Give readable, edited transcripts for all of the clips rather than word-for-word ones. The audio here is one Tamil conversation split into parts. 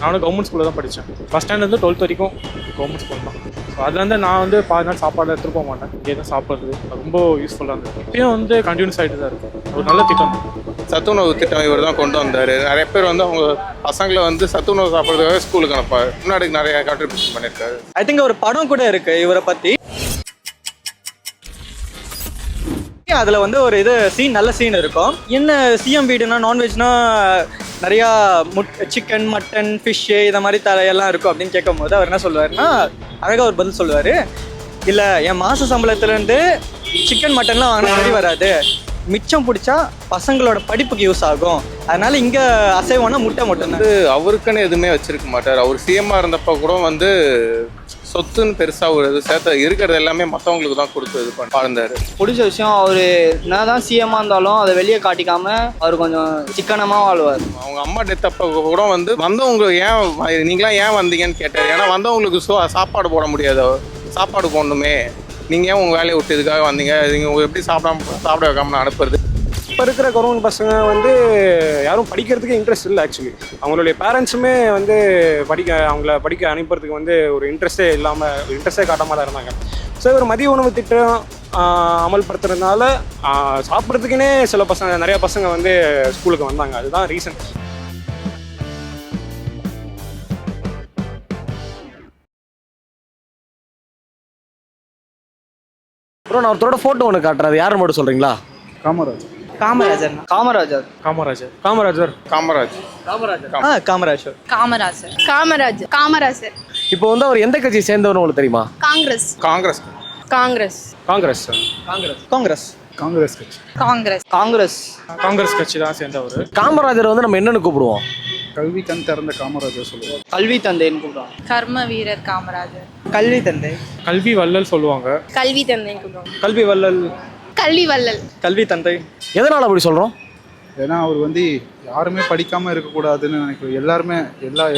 நானும் கவர்மெண்ட் ஸ்கூலில் தான் படித்தேன். ஃபஸ்ட் ஸ்டாண்டர்ட்லேருந்து 12th வரைக்கும் கவர்மெண்ட் ஸ்கூல் தான். ஸோ அதுலேருந்து நான் வந்து பாதி நாள் சாப்பாடு எடுத்துகிட்டு போக மாட்டேன். இங்கே தான் சாப்பிட்றது ரொம்ப யூஸ்ஃபுல்லாக இருந்தது. இப்பயும் வந்து கண்டினியூஸ் ஆகிட்டு தான் இருக்கும். ஒரு நல்ல திட்டம். சத்துணவு திட்டம் இவர் தான் கொண்டு வந்தார். நிறைய பேர் வந்து அவங்க பசங்களை வந்து சத்துணவு சாப்பிட்றதுக்காக ஸ்கூலுக்கு அனுப்பாரு. முன்னாடி நிறைய கான்ட்ரிபியூஷன் பண்ணியிருக்காரு. ஐ திங்க் ஒரு படம் கூட இருக்கு இவரை பற்றி. அதில் வந்து ஒரு நல்ல சீன் இருக்கும். என்ன சிஎம் வீடுனா நான்வெஜ்னா நிறையா சிக்கன் மட்டன் ஃபிஷ்ஷு இதை மாதிரி தலையெல்லாம் இருக்கும் அப்படின்னு கேட்கும்போது அவர் என்ன சொல்லுவார்னா அழகாக ஒரு பதில் சொல்லுவார். இல்லை, என் மாத சம்பளத்துலேருந்து சிக்கன் மட்டன்லாம் வாங்கினா சரி வராது, மிச்சம் பிடிச்சா பசங்களோட படிப்புக்கு யூஸ் ஆகும், அதனால இங்கே அசைவம்னா முட்டை மட்டும். அவருக்குன்னு எதுவுமே வச்சிருக்க மாட்டார். அவர் சிஎம்மாக இருந்தப்போ கூட வந்து சொத்துன்னு பெருசாக ஒரு இது சேர்த்த இருக்கிறது எல்லாமே மற்றவங்களுக்கு தான் கொடுத்து இது வாழ்ந்தார். பிடிச்ச விஷயம், அவர் என்ன தான் சிஎம்மாக இருந்தாலும் அதை வெளியே காட்டிக்காம அவர் கொஞ்சம் சிக்கனமாக வாழ்வார். அவங்க அம்மா டெத் அப்போ கூட வந்து வந்தவங்க நீங்களாம் ஏன் வந்தீங்கன்னு கேட்டார். ஏன்னா வந்தவங்களுக்கு சாப்பாடு போட முடியாது, சாப்பாடு போடணுமே, நீங்கள் ஏன் உங்கள் வேலையை விட்டு இதுக்காக வந்தீங்க, நீங்கள் எப்படி சாப்பிட வைக்காமல் அனுப்புறது. இப்போ இருக்கிற கவர்மெண்ட் பசங்க வந்து யாரும் படிக்கிறதுக்கு இன்ட்ரெஸ்ட் இல்லை. ஆக்சுவலி அவங்களுடைய பேரண்ட்ஸுமே வந்து அவங்கள படிக்க அனுப்புறதுக்கு வந்து ஒரு இன்ட்ரெஸ்டே காட்டாமல் தான் இருந்தாங்க. ஸோ ஒரு மதிய உணவு திட்டம் அமல்படுத்துறதுனால சாப்பிட்றதுக்குன்னே நிறைய பசங்க வந்து ஸ்கூலுக்கு வந்தாங்க. அதுதான் ரீசன். அப்புறம் நான் ஒருத்தரோட ஃபோட்டோ ஒன்று காட்டுறது, யாருன்னு மட்டும் சொல்கிறீங்களா? காமராஜர். காமராஜர் காமராஜர் காமராஜர் காமராஜ் காமராஜர் காமராஜர் காமராஜர் காமராஜர். இப்போ வந்து அவர் எந்த கட்சியை சேர்ந்தவர்னு உங்களுக்கு தெரியுமா? காங்கிரஸ் காங்கிரஸ் காங்கிரஸ் காங்கிரஸ் காங்கிரஸ் காங்கிரஸ் கட்சி. காங்கிரஸ் காங்கிரஸ் காங்கிரஸ் கட்சி தான் சேர்ந்தவர். காமராஜர் வந்து நம்ம என்னன்னு கூப்பிடுவோம்? கல்வி கண் திறந்த காமராஜர் சொல்லுவாங்க. கல்வி தந்தைன்னு கூப்பிடுவாங்க. கர்ம வீரர் காமராஜர். கல்வி தந்தை, கல்வி வள்ளல் சொல்லுவாங்க. கல்வி தந்தைன்னு கூப்பிடுவாங்க. கல்வி வள்ளல், கல்வி வள்ளல், கல்வி தந்தை. எதனால் அப்படி சொல்கிறோம்? ஏன்னா அவர் வந்து யாருமே படிக்காமல் இருக்கக்கூடாதுன்னு நினைக்கிறோம்.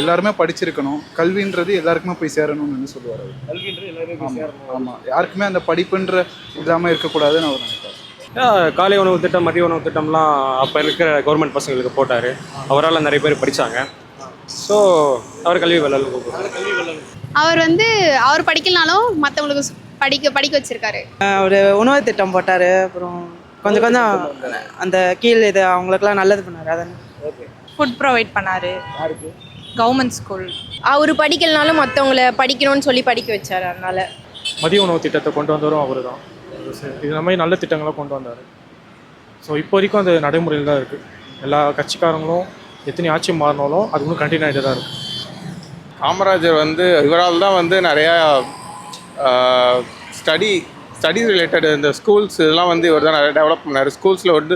எல்லாருமே படிச்சிருக்கணும். கல்வின்றது எல்லாருக்குமே போய் சேரணும்னு சொல்லுவார் அவர். கல்வின்றது எல்லாருமே ஆமாம், யாருக்குமே அந்த படிப்புன்ற இல்லாமல் இருக்கக்கூடாதுன்னு அவர் நினைப்பார். காலை உணவு திட்டம், மதிய உணவு திட்டம்லாம் அப்போ இருக்கிற கவர்மெண்ட் பசங்களுக்கு போட்டார். அவரால் நிறைய பேர் படித்தாங்க. ஸோ அவர் கல்வி வள்ளல். அவர் வந்து அவர் படிக்கலனாலும் மற்றவங்களுக்கு படிக்க வச்சிருக்காரு. ஒரு உணவு திட்டம் போட்டார். அப்புறம் கொஞ்சம் அந்த கீழ் இது அவங்களுக்குலாம் நல்லது பண்ணார். அதான் ஃபுட் ப்ரொவைட் பண்ணாரு. Government school. அவர் படிக்கலனாலும் மற்றவங்கள படிக்கணும்னு சொல்லி படிக்க வச்சார். அதனால மதிய உணவு திட்டத்தை கொண்டு வந்தவரும் அவர் தான். இது மாதிரி நல்ல திட்டங்களை கொண்டு வந்தார். ஸோ இப்போ வரைக்கும் அந்த நடைமுறையில் தான் இருக்குது. எல்லா கட்சிக்காரங்களும் எத்தனை ஆட்சி மாறினாலும் அது இன்னும் கண்டினியூ ஆகிட்டு தான் இருக்குது. காமராஜர் வந்து இவரால் தான் வந்து நிறையா ஸ்டடி ரிலேட்டட் இந்த ஸ்கூல்ஸ் இதெல்லாம் வந்து இவர் தான் நிறைய டெவலப் பண்ணார். ஸ்கூல்ஸில் வந்து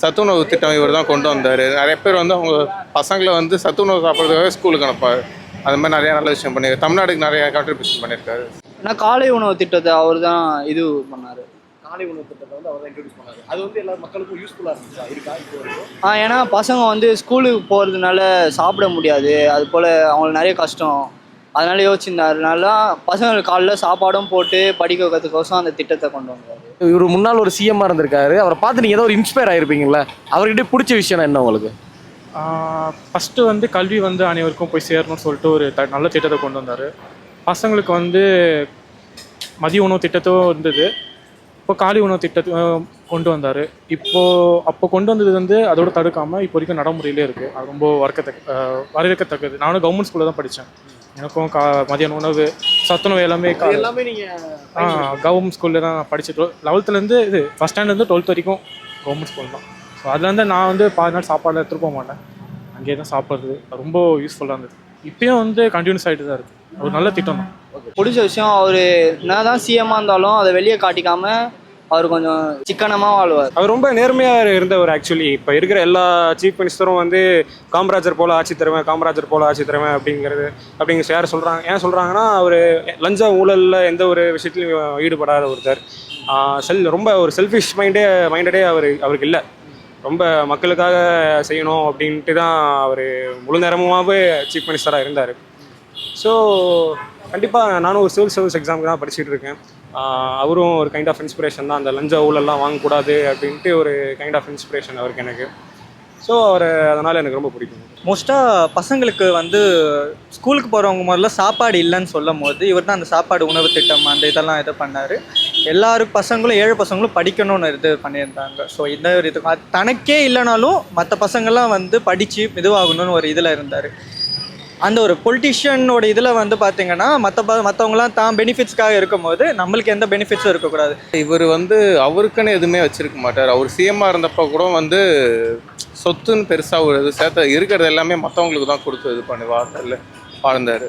சத்துணவு திட்டம் இவர் தான் கொண்டு வந்தார். நிறைய பேர் வந்து அவங்க பசங்களை வந்து சத்துணவு சாப்பிட்றதுக்காக ஸ்கூலுக்கு அனுப்பார். அது மாதிரி நிறையா நல்ல விஷயம் பண்ணியிருக்காரு. தமிழ்நாடுக்கு நிறையா கான்ட்ரிபியூஷன் பண்ணியிருக்காரு. ஏன்னா காலை உணவு திட்டத்தை அவர் தான் இது பண்ணார். காலை உணவு திட்டத்தை வந்து அவர் தான் இன்ட்ரோடியூஸ் பண்ணாரு. அது வந்து எல்லா மக்களுக்கும் யூஸ்ஃபுல்லாக இருந்துச்சா? ஏன்னா பசங்க வந்து ஸ்கூலுக்கு போகிறதுனால சாப்பிட முடியாது, அது போல் அவங்களுக்கு நிறைய கஷ்டம். அதனால யோசிச்சிருந்தாருனால பசங்களுக்கு காலைல சாப்பாடும் போட்டு படிக்க வைக்கிறதுக்கோசம் அந்த திட்டத்தை கொண்டு வந்தார். இவர் முன்னாள் ஒரு சிஎம்மாக இருந்திருக்காரு. அவரை பார்த்து நீங்கள் ஏதோ ஒரு இன்ஸ்பயர் ஆகிருப்பீங்களா? அவர்கிட்ட பிடிச்ச விஷயம் என்ன உங்களுக்கு? ஃபஸ்ட்டு வந்து கல்வி வந்து அனைவருக்கும் போய் சேரணும்னு சொல்லிட்டு ஒரு நல்ல திட்டத்தை கொண்டு வந்தார். பசங்களுக்கு வந்து மதிய உணவு திட்டத்தும் இருந்தது. இப்போ காலை உணவு திட்டத்தை கொண்டு வந்தார். அப்போ கொண்டு வந்தது வந்து அதோடு தடுக்காமல் இப்போ வரைக்கும் நடைமுறையிலே இருக்குது. அது ரொம்ப வரவேற்கத்தக்கது. நானும் கவர்மெண்ட் ஸ்கூலில் தான் படித்தேன். எனக்கும் மதியான உணவு, சத்துணவு எல்லாமே நீங்கள் கவர்மெண்ட் ஸ்கூலில் தான் படிச்சுட்டு 11th இது ஃபஸ்ட் ஸ்டாண்டர்ட்லேருந்து 12th வரைக்கும் கவர்மெண்ட் ஸ்கூல் தான். ஸோ அதுலேருந்து நான் வந்து பாதி நாள் சாப்பாடு எடுத்துகிட்டு போக மாட்டேன். அங்கேயே தான் சாப்பிட்றது ரொம்ப யூஸ்ஃபுல்லாக இருந்தது. இப்பயும் வந்து கண்டினியூஸ் ஆகிட்டு தான் இருக்குது. ஒரு நல்ல திட்டம் தான். பிடிச்ச விஷயம், அவர் என்ன தான் சிஎம்மாக இருந்தாலும் அதை வெளியே காட்டிக்காம அவர் கொஞ்சம் சிக்கனமாக வாழ்வார். அவர் ரொம்ப நேர்மையாக இருந்தவர். ஆக்சுவலி இப்போ இருக்கிற எல்லா சீஃப் மினிஸ்டரும் வந்து காமராஜர் போல் ஆட்சி தருவேன் அப்படிங்கிற யார் சொல்கிறாங்க? ஏன் சொல்கிறாங்கன்னா, அவர் லஞ்ச ஊழலில் எந்த ஒரு விஷயத்துலையும் ஈடுபடாத ஒருத்தர். ரொம்ப ஒரு செல்ஃபிஷ் மைண்டடே அவருக்கு இல்லை. ரொம்ப மக்களுக்காக செய்யணும் அப்படின்ட்டு தான் அவர் முழு நேரமாகவே சீஃப் மினிஸ்டராக இருந்தார். ஸோ கண்டிப்பாக நானும் ஒரு சிவில் சர்வீஸ் எக்ஸாமுக்கு தான் படிச்சுட்டு இருக்கேன். அவரும் ஒரு கைண்ட் ஆஃப் இன்ஸ்பிரேஷன் தான். அந்த லஞ்ச ஊழல்லாம் வாங்கக்கூடாது அப்படின்ட்டு ஒரு கைண்ட் ஆஃப் இன்ஸ்பிரேஷன் அவருக்கு எனக்கு. ஸோ அவர் அதனால் எனக்கு ரொம்ப பிடிக்கும். மோஸ்ட்டாக பசங்களுக்கு வந்து ஸ்கூலுக்கு போகிறவங்க முதல்ல சாப்பாடு இல்லைன்னு சொல்லும் போது இவர் தான் அந்த சாப்பாடு உணவு திட்டம் அந்த இதெல்லாம் இது பண்ணார். எல்லாரும் பசங்களும் ஏழை பசங்களும் படிக்கணும்னு இது பண்ணியிருந்தாங்க. ஸோ இந்த ஒரு இது தனக்கே இல்லைனாலும் மற்ற பசங்கள்லாம் வந்து படித்து இதுவாகணும்னு ஒரு இதில் இருந்தார். அந்த ஒரு பொலிட்டிஷியனோட இதில் வந்து பார்த்தீங்கன்னா மற்றவங்களாம் தான் பெனிஃபிட்ஸ்க்காக இருக்கும்போது நம்மளுக்கு எந்த பெனிஃபிட்ஸும் இருக்கக்கூடாது. இவர் வந்து அவருக்குன்னு எதுவுமே வச்சிருக்க மாட்டார். அவர் சிஎம்மாக இருந்தப்போ கூட வந்து சொத்துன்னு பெருசாக ஒரு இது சேர்த்த இருக்கிறது எல்லாமே மற்றவங்களுக்கு தான் கொடுத்து இது பண்ணி வாழ்ந்தார்.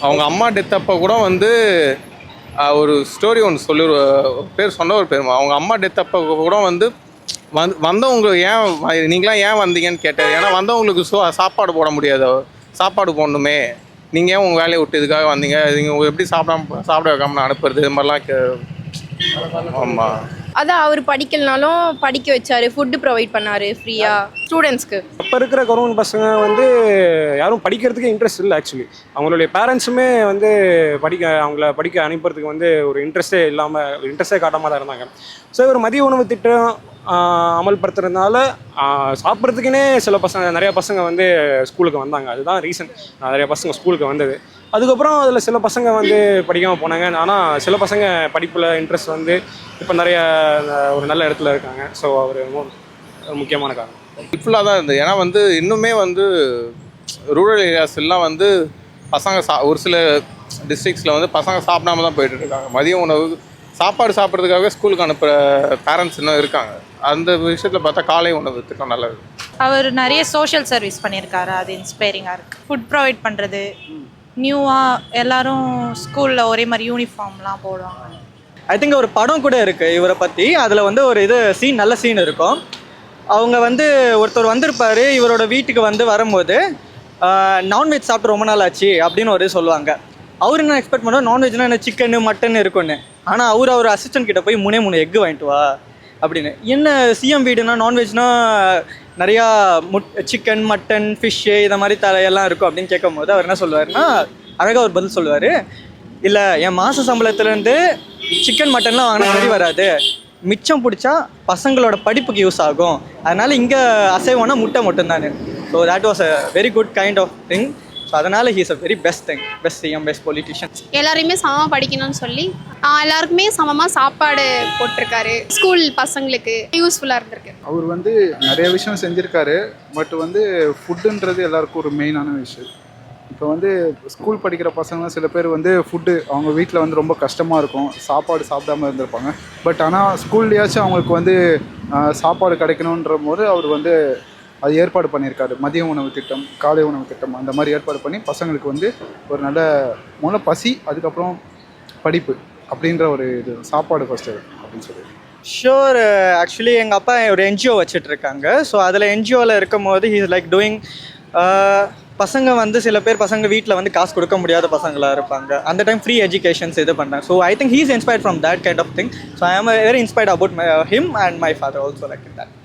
அவங்க அம்மா டெத் அப்போ கூட வந்து ஒரு ஸ்டோரி ஒன்று சொல்லி பேர் சொன்ன ஒரு பேருமா, அவங்க அம்மா டெத் அப்போ கூட வந்து வந்தவங்க நீங்களாம் ஏன் வந்தீங்கன்னு கேட்டார். ஏன்னா வந்தவங்களுக்கு சாப்பாடு போட முடியாது, சாப்பாடு போடணுமே, நீங்கள் ஏன் உங்கள் வேலையை விட்டு இதுக்காக வந்தீங்க, நீங்கள் எப்படி சாப்பிட வைக்காம அனுப்புறது, இது மாதிரிலாம் ஆமாம். அதான் அவர் படிக்கலனாலும் படிக்க வச்சாரு, ஃபுட்டு ப்ரொவைட் பண்ணாரு ஃப்ரீயாக ஸ்டூடெண்ட்ஸ்க்கு. இப்போ இருக்கிற கவர்மெண்ட் பசங்க வந்து யாரும் படிக்கிறதுக்கு இன்ட்ரெஸ்ட் இல்லை. ஆக்சுவலி அவங்களுடைய பேரண்ட்ஸுமே வந்து அவங்கள படிக்க அனுப்புறதுக்கு வந்து ஒரு இன்ட்ரெஸ்டே காட்டாமல் தான் இருந்தாங்க. ஸோ ஒரு மதிய உணவு திட்டம் அமல்படுத்துறதுனால சாப்பிட்றதுக்குன்னே நிறையா பசங்க வந்து ஸ்கூலுக்கு வந்தாங்க. அதுதான் ரீசன் நிறையா பசங்க ஸ்கூலுக்கு வந்தது. அதுக்கப்புறம் அதில் சில பசங்க வந்து படிக்காமல் போனாங்க. ஆனால் சில பசங்க படிப்பில் இன்ட்ரெஸ்ட் வந்து இப்போ நிறைய ஒரு நல்ல இடத்துல இருக்காங்க. ஸோ அவர் ஒரு முக்கியமான காரணம். ஹெல்ப்ஃபுல்லாக தான் இருந்தது. ஏன்னா வந்து இன்னுமே வந்து ரூரல் ஏரியாஸ் எல்லாம் வந்து பசங்க ஒரு சில டிஸ்ட்ரிக்ஸில் வந்து பசங்க சாப்பிடாம தான் போயிட்டு இருக்காங்க. மதிய உணவு சாப்பாடு சாப்பிட்றதுக்காக ஸ்கூலுக்கு அனுப்புகிற பேரண்ட்ஸ் இன்னும் இருக்காங்க. அந்த விஷயத்தில் பார்த்தா காலை உணவு திட்டம் நல்லது. அவர் நிறைய சோஷியல் சர்வீஸ் பண்ணியிருக்காரு, அது இன்ஸ்பைரிங்காக இருக்குது. ஃபுட் ப்ரொவைட் பண்ணுறது, நியூவாக எல்லாரும் ஸ்கூலில் ஒரே மாதிரி யூனிஃபார்ம்லாம் போடுவாங்க. ஐ திங்க் ஒரு படம் கூட இருக்குது இவரை பற்றி. அதில் வந்து ஒரு நல்ல சீன் இருக்கும். அவங்க வந்து ஒருத்தர் வந்திருப்பார், இவரோட வீட்டுக்கு வந்து வரும்போது நான்வெஜ் சாப்பிட்டு ரொம்ப நாள் ஆச்சு அப்படின்னு ஒரு சொல்லுவாங்க. அவர் என்ன எக்ஸ்பெக்ட் பண்ணுவோம், நான்வெஜ்னா என்ன சிக்கனு மட்டன் இருக்குன்னு. ஆனால் அவர் அசிஸ்டன்ட் கிட்ட போய் 3 எக்கு வாங்கிட்டு வா அப்படின்னு. என்ன சிஎம் வீடுனா நான்வெஜ்னா நிறையா சிக்கன் மட்டன் ஃபிஷ்ஷு இதை மாதிரி எல்லாம் இருக்கும் அப்படின்னு கேட்கும் போது அவர் என்ன சொல்லுவார்னா, அழகாக ஒரு பதில் சொல்லுவார். இல்லை, என் மாத சம்பளத்துலேருந்து சிக்கன் மட்டன்லாம் வாங்கினா சரி வராது, மிச்சம் பிடிச்சா பசங்களோட படிப்புக்கு யூஸ் ஆகும், அதனால் இங்கே அசைவம்னா முட்டை மட்டும்தானே. So that was a very good kind of thing. So அதனால் he is a very best CM, best politician. எல்லாரையுமே சமமாக படிக்கணும்னு சொல்லி எல்லாருக்குமே சமமாக சாப்பாடு போட்டிருக்காரு. ஸ்கூல் பசங்களுக்கு யூஸ்ஃபுல்லாக இருந்திருக்கு. அவர் வந்து நிறைய விஷயம் செஞ்சுருக்காரு. பட் வந்து ஃபுட்டுன்றது எல்லாருக்கும் ஒரு மெயினான விஷயம். இப்போ வந்து ஸ்கூல் படிக்கிற பசங்களாம் சில பேர் வந்து ஃபுட்டு அவங்க வீட்டில் வந்து ரொம்ப கஷ்டமாக இருக்கும், சாப்பாடு சாப்பிடாமல் இருந்திருப்பாங்க. பட் ஆனால் ஸ்கூல்லையாச்சும் அவங்களுக்கு வந்து சாப்பாடு கிடைக்கணுன்ற போது அவர் வந்து அது ஏற்பாடு பண்ணியிருக்காரு. மதிய உணவு திட்டம், காலை உணவு திட்டம், அந்த மாதிரி ஏற்பாடு பண்ணி பசங்களுக்கு வந்து ஒரு நல்ல பசி, அதுக்கப்புறம் படிப்பு அப்படின்ற ஒரு இது சாப்பாடு ஃபஸ்ட்டு அப்படின்னு சொல்லி. ஷோர். ஆக்சுவலி எங்கள் அப்பா ஒரு என்ஜிஓ வச்சிட்ருக்காங்க. ஸோ அதில் என்ஜிஓவில் இருக்கும் போது ஹீ இஸ் லைக் டூயிங் பசங்க வந்து சில பேர் பசங்க வீட்டில் வந்து காசு கொடுக்க முடியாத பசங்களாக இருப்பாங்க. அந்த டைம் ஃப்ரீ எஜுகேஷன்ஸ் இது பண்ணேன். So I think he is inspired from that kind of thing. So I am very inspired about him and my father also like that.